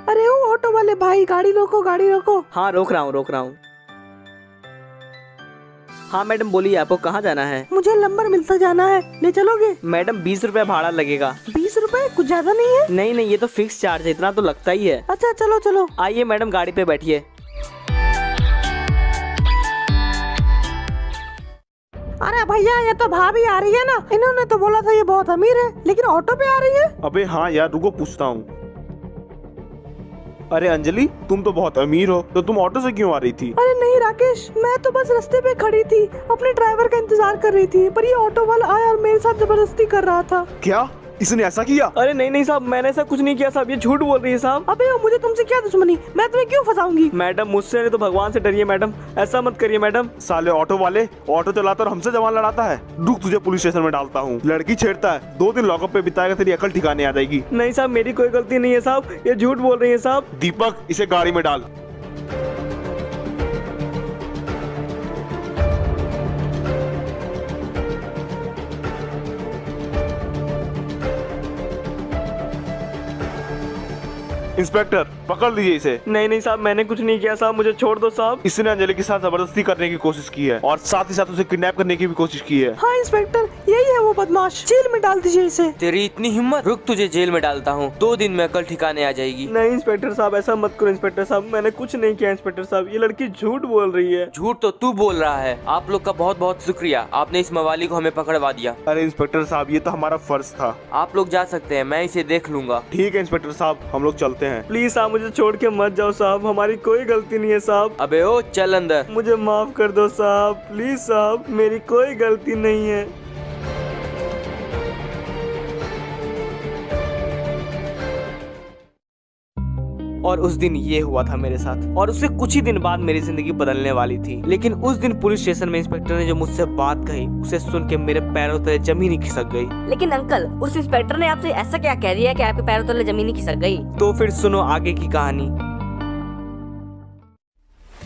अरे ओ ऑटो वाले भाई, गाड़ी रोको गाड़ी रोको। हाँ रोक रहा हूँ। हाँ मैडम बोलिए, आपको कहाँ जाना है? मुझे लंबर मिलता जाना है, ले चलोगे? मैडम 20 रुपया भाड़ा लगेगा। 20 रुपए कुछ ज्यादा नहीं है? नहीं ये तो फिक्स चार्ज है, इतना तो लगता ही है। अच्छा चलो चलो। आइए मैडम गाड़ी पे बैठिए। अरे भैया ये तो भाभी आ रही है ना, इन्होंने तो बोला था ये बहुत अमीर है, लेकिन ऑटो पे आ रही है। अबे हाँ यार, रुको पूछता हूँ। अरे अंजलि, तुम तो बहुत अमीर हो, तो तुम ऑटो से क्यों आ रही थी? अरे नहीं राकेश, मैं तो बस रास्ते पे खड़ी थी, अपने ड्राइवर का इंतजार कर रही थी, पर ये ऑटो वाला आया और मेरे साथ जबरदस्ती कर रहा था। क्या इसने ऐसा किया? अरे नहीं साहब, मैंने ऐसा कुछ नहीं किया साहब, ये झूठ बोल रही है साहब। अबे मुझे तुमसे क्या दुश्मनी, मैं तुम्हें क्यों फंसाऊंगी? मैडम मुझसे नहीं तो भगवान से डरिए मैडम, ऐसा मत करिए मैडम। साले ऑटो वाले, ऑटो चलाता और हमसे जवान लड़ाता है। रुक, तुझे पुलिस स्टेशन में डालता हूँ। लड़की छेड़ता है, 2 दिन लॉकअप पे बिताएगा, तेरी अकल ठिकाने आ जाएगी। नहीं साहब, मेरी कोई गलती नहीं है साहब, ये झूठ बोल रही है साहब। दीपक, इसे गाड़ी में डाल। इंस्पेक्टर पकड़ लीजिए इसे। नहीं साहब, मैंने कुछ नहीं किया साहब, मुझे छोड़ दो साहब। इसने अंजलि के साथ जबरदस्ती करने की कोशिश की है और साथ ही साथ उसे किडनैप करने की भी कोशिश की है। हाँ इंस्पेक्टर, यही है वो बदमाश, जेल में डाल दीजिए इसे। तेरी इतनी हिम्मत, रुक तुझे जेल में डालता हूँ, 2 दिन में अकल ठिकाने आ जाएगी। नहीं इंस्पेक्टर साहब, ऐसा मत करो इंस्पेक्टर साहब, मैंने कुछ नहीं किया इंस्पेक्टर साहब, ये लड़की झूठ बोल रही है। झूठ तो तू बोल रहा है। आप लोग का बहुत बहुत शुक्रिया, आपने इस मवाली को हमें पकड़वा दिया। अरे इंस्पेक्टर साहब, ये तो हमारा फर्ज था। आप लोग जा सकते हैं, मैं इसे देख लूंगा। ठीक है इंस्पेक्टर साहब, हम लोग चलते हैं। प्लीज साहब मुझे छोड़ के मत जाओ साहब, हमारी कोई गलती नहीं है साहब। अबे ओ चल अंदर। मुझे माफ कर दो साहब, प्लीज साहब, मेरी कोई गलती नहीं है। और उस दिन ये हुआ था मेरे साथ, और उससे कुछ ही दिन बाद मेरी जिंदगी बदलने वाली थी। लेकिन उस दिन पुलिस स्टेशन में इंस्पेक्टर ने जो मुझसे बात कही, उसे सुन के मेरे पैरों तले जमीन ही खिसक गई। लेकिन अंकल, उस इंस्पेक्टर ने आपसे ऐसा क्या कह दिया कि आपके पैरों तले जमीन ही खिसक गई? तो फिर सुनो आगे की कहानी।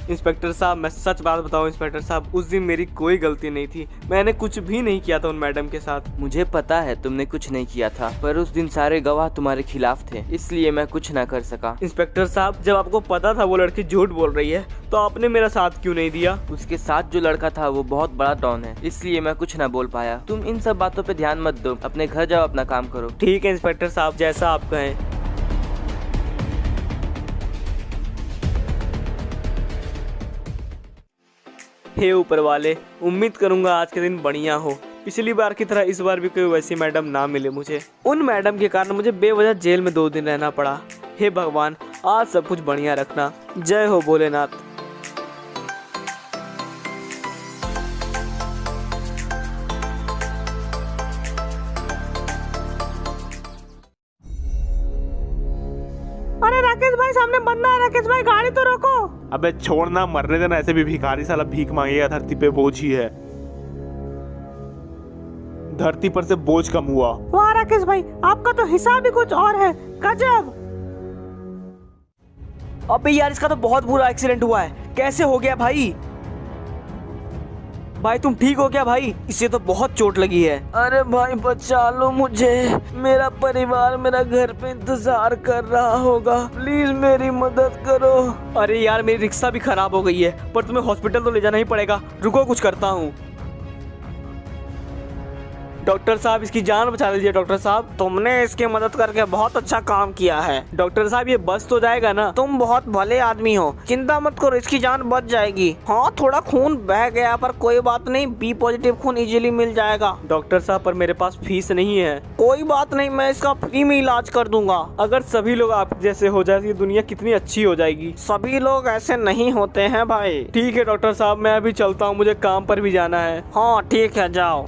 इंस्पेक्टर साहब मैं सच बात बताऊं इंस्पेक्टर साहब, उस दिन मेरी कोई गलती नहीं थी, मैंने कुछ भी नहीं किया था उन मैडम के साथ। मुझे पता है तुमने कुछ नहीं किया था, पर उस दिन सारे गवाह तुम्हारे खिलाफ थे, इसलिए मैं कुछ ना कर सका। इंस्पेक्टर साहब, जब आपको पता था वो लड़की झूठ बोल रही है, तो आपने मेरा साथ क्यों नहीं दिया? उसके साथ जो लड़का था वो बहुत बड़ा डॉन है, इसलिए मैं कुछ ना बोल पाया। तुम इन सब बातों पे ध्यान मत दो, अपने घर जाओ, अपना काम करो। ठीक है इंस्पेक्टर साहब, जैसा आप कहें। हे ऊपर वाले, उम्मीद करूंगा आज के दिन बढ़िया हो। पिछली बार की तरह इस बार भी कोई वैसी मैडम ना मिले मुझे। उन मैडम के कारण मुझे बेवजह जेल में 2 दिन रहना पड़ा। हे भगवान, आज सब कुछ बढ़िया रखना। जय हो भोलेनाथ। अरे राकेश भाई, सामने बंदा है, राकेश भाई गाड़ी तो रोको। अबे छोड़ना, मरने देना, ऐसे भी भिखारी साला भीख मांगेगा, धरती पे बोझ ही है। धरती पर से बोझ कम हुआ। वाह राकेश भाई, आपका तो हिसाब ही कुछ और है, गजब। अबे यार, इसका तो बहुत बुरा एक्सीडेंट हुआ है, कैसे हो गया भाई? भाई तुम ठीक हो क्या भाई? इसे तो बहुत चोट लगी है। अरे भाई बचा लो मुझे, मेरा परिवार मेरा घर पे इंतजार कर रहा होगा, प्लीज मेरी मदद करो। अरे यार, मेरी रिक्शा भी खराब हो गई है, पर तुम्हें हॉस्पिटल तो ले जाना ही पड़ेगा, रुको कुछ करता हूँ। डॉक्टर साहब, इसकी जान बचा लीजिए। डॉक्टर साहब, तुमने इसकी मदद करके बहुत अच्छा काम किया है। डॉक्टर साहब, ये बच तो जाएगा ना? तुम बहुत भले आदमी हो, चिंता मत करो, इसकी जान बच जाएगी। हाँ थोड़ा खून बह गया, पर कोई बात नहीं, बी पॉजिटिव खून इजीली मिल जाएगा। डॉक्टर साहब, पर मेरे पास फीस नहीं है। कोई बात नहीं, मैं इसका फ्री में इलाज कर दूंगा। अगर सभी लोग आप जैसे हो जाए, दुनिया कितनी अच्छी हो जाएगी। सभी लोग ऐसे नहीं होते हैं भाई। ठीक है डॉक्टर साहब, मैं अभी चलता हूँ, मुझे काम पर भी जाना है। हाँ ठीक है, जाओ।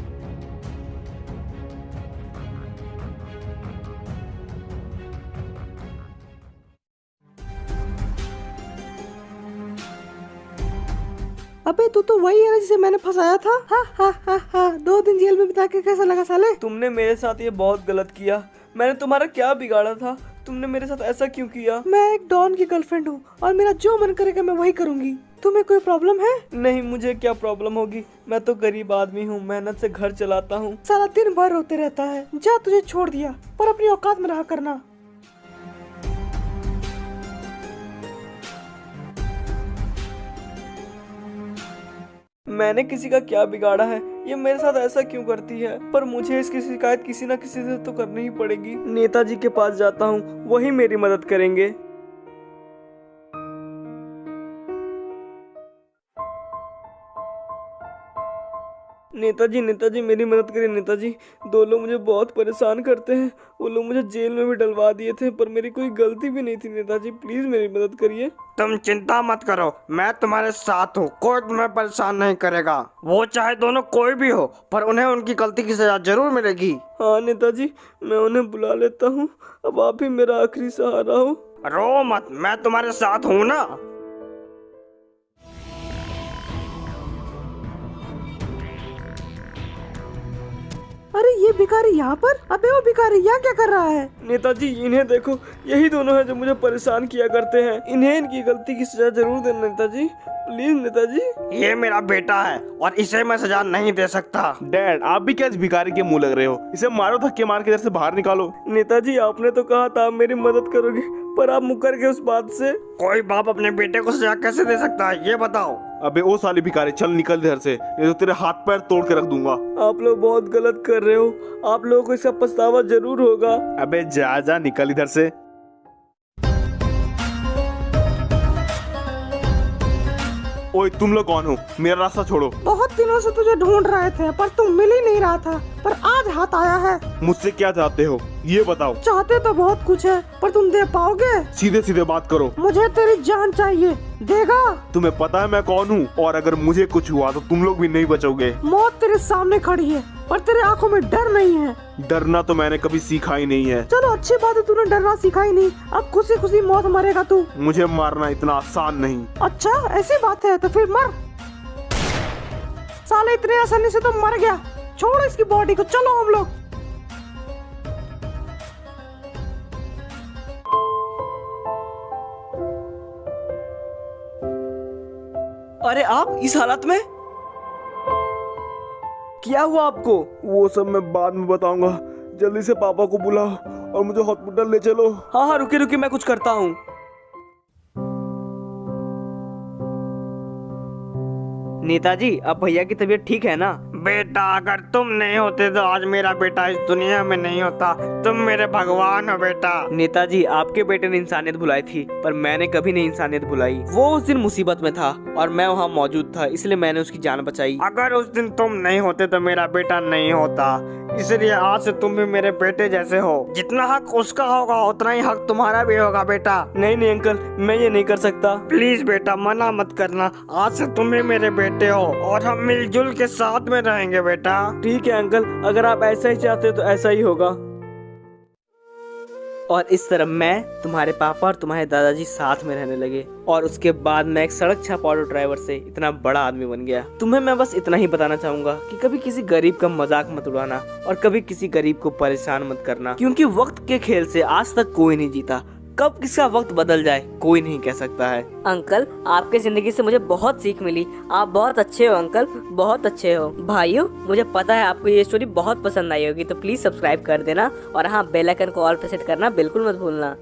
अबे तू तो वही है ना जिसे मैंने फंसाया था। हा हा हा हा, 2 दिन जेल में बिता के कैसा लगा साले? तुमने मेरे साथ ये बहुत गलत किया। मैंने तुम्हारा क्या बिगाड़ा था? तुमने मेरे साथ ऐसा क्यों किया? मैं एक डॉन की गर्लफ्रेंड हूँ और मेरा जो मन करेगा मैं वही करूँगी। तुम्हें कोई प्रॉब्लम है? नहीं, मुझे क्या प्रॉब्लम होगी, मैं तो गरीब आदमी हूँ, मेहनत से घर चलाता हूँ। सारा दिन भर रोते रहता है। जा, तुझे छोड़ दिया, पर अपनी औकात में रहा करना। मैंने किसी का क्या बिगाड़ा है? ये मेरे साथ ऐसा क्यों करती है? पर मुझे इसकी शिकायत किसी न किसी से तो करनी ही पड़ेगी। नेताजी के पास जाता हूँ, वही मेरी मदद करेंगे। नेताजी नेताजी मेरी मदद करिए नेताजी। दो लोग मुझे बहुत परेशान करते हैं। वो लोग मुझे जेल में भी डलवा दिए थे, पर मेरी कोई गलती भी नहीं थी। नेताजी प्लीज मेरी मदद करिए। तुम चिंता मत करो, मैं तुम्हारे साथ हूँ, कोई तुम्हें परेशान नहीं करेगा। वो चाहे दोनों कोई भी हो, पर उन्हें उनकी गलती की सजा जरूर मिलेगी। हाँ नेताजी, मैं उन्हें बुला लेता हूँ। अब आप ही मेरा आखिरी सहारा हो। रो मत, मैं तुम्हारे साथ हूँ ना। अरे ये भिखारी यहाँ पर? अबे वो भिखारी यहाँ क्या कर रहा है? नेताजी इन्हें देखो, यही दोनों हैं जो मुझे परेशान किया करते हैं। इन्हें इनकी गलती की सजा जरूर देना नेताजी, प्लीज नेताजी। ये मेरा बेटा है और इसे मैं सजा नहीं दे सकता। डैड, आप भी क्या इस भिखारी के मुंह लग रहे हो? इसे मारो, धक्के मार के इधर से बाहर निकालो। नेताजी आपने तो कहा था आप मेरी मदद करोगे, पर आप मुकर गए उस बात से। कोई बाप अपने बेटे को सजा कैसे दे सकता है, ये बताओ। अबे ओ साली भिखारी, चल निकल इधर से, नहीं तो तेरे हाथ पैर तोड़ के रख दूंगा। आप लोग बहुत गलत कर रहे हो, आप लोगों को इसका पछतावा जरूर होगा। अबे जा जा, निकल इधर से। ओए तुम लोग कौन हो? मेरा रास्ता छोड़ो। बहुत दिनों से तुझे ढूंढ रहे थे, पर तू मिल ही नहीं रहा था, पर आज हाथ आया है। मुझसे क्या चाहते हो ये बताओ। चाहते तो बहुत कुछ है, पर तुम दे पाओगे? सीधे सीधे बात करो। मुझे तेरी जान चाहिए, देगा? तुम्हें पता है मैं कौन हूँ, और अगर मुझे कुछ हुआ तो तुम लोग भी नहीं बचोगे। मौत तेरे सामने खड़ी है, पर तेरे आंखों में डर नहीं है। डरना तो मैंने कभी सीखा ही नहीं है। चलो अच्छी बात है, तूने डरना सीखा ही नहीं। अब खुशी खुशी मौत मरेगा तू। मुझे मारना इतना आसान नहीं। अच्छा ऐसी बात है तो फिर मर। साले इतने आसानी से तो मर गया। छोड़ इसकी बॉडी को, चलो हम लोग। अरे आप इस हालत में? क्या हुआ आपको? वो सब मैं बाद में बताऊंगा। जल्दी से पापा को बुलाओ और मुझे हॉस्पिटल ले चलो। हाँ हाँ रुकिए रुकिए, मैं कुछ करता हूँ। नेताजी अब भैया की तबीयत ठीक है ना? बेटा अगर तुम नहीं होते तो आज मेरा बेटा इस दुनिया में नहीं होता। तुम मेरे भगवान हो बेटा। नेताजी आपके बेटे ने इंसानियत भुलाई थी, पर मैंने कभी नहीं इंसानियत भुलाई। वो उस दिन मुसीबत में था और मैं वहाँ मौजूद था, इसलिए मैंने उसकी जान बचाई। अगर उस दिन तुम नहीं होते तो मेरा बेटा नहीं होता, इसलिए आज से तुम भी मेरे बेटे जैसे हो। जितना हक उसका होगा उतना ही हक तुम्हारा भी होगा बेटा। नहीं नहीं अंकल, मैं ये नहीं कर सकता। प्लीज बेटा मना मत करना, आज से तुम भी मेरे बेटे हो और हम मिलजुल के साथ में रहेंगे बेटा। ठीक है अंकल, अगर आप ऐसा ही चाहते हो तो ऐसा ही होगा। और इस तरह मैं, तुम्हारे पापा और तुम्हारे दादाजी साथ में रहने लगे, और उसके बाद मैं एक सड़क छाप ऑटो ड्राइवर से इतना बड़ा आदमी बन गया। तुम्हें मैं बस इतना ही बताना चाहूंगा कि कभी किसी गरीब का मजाक मत उड़ाना और कभी किसी गरीब को परेशान मत करना, क्योंकि वक्त के खेल से आज तक कोई नहीं जीता। कब किसका वक्त बदल जाए कोई नहीं कह सकता है। अंकल आपके जिंदगी से मुझे बहुत सीख मिली। आप बहुत अच्छे हो अंकल, बहुत अच्छे हो। भाइयों मुझे पता है आपको ये स्टोरी बहुत पसंद आई होगी, तो प्लीज सब्सक्राइब कर देना और हाँ बेल आइकन को ऑल पे सेट करना बिल्कुल मत भूलना।